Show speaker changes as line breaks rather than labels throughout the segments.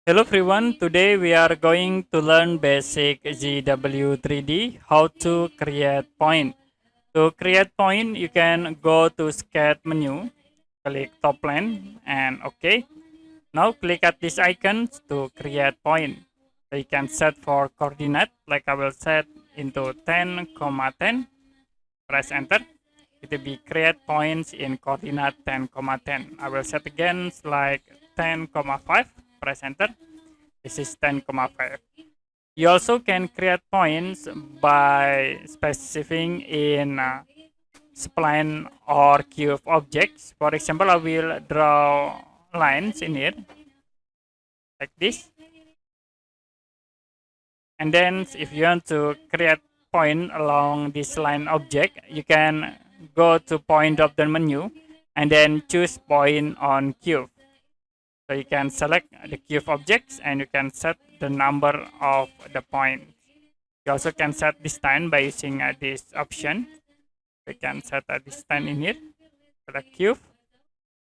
Hello everyone, today we are going to learn basic ZW3D, how to create point. To create point, you can go to sketch menu, click top plane and OK. Now click at this icon to create point. So you can set for coordinate, like I will set into 10, 10, press enter. It will be create points in coordinate 10, 10. I will set again like 10, 5, press enter. This is 10,5. You also can create points by specifying in spline or cube objects. For example, I will draw lines in here like this. And then if you want to create point along this line object, you can go to point of the menu and then choose point on cube. So you can select the cube objects and you can set the number of the points. You also can set distance by using this option. We can set a distance in here for the cube.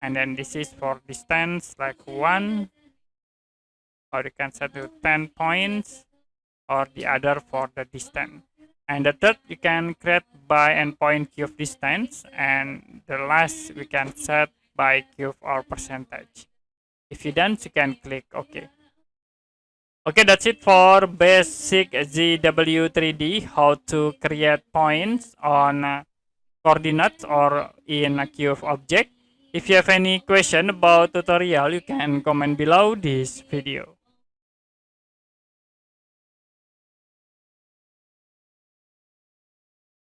And then this is for distance like 1. Or you can set to 10 points or the other for the distance. And the third you can create by endpoint cube distance. And the last we can set by cube or percentage. If you done, you can click OK. Okay, that's it for basic ZW3D, how to create points on coordinates or in a cube object. If you have any question about tutorial, you can comment below this video.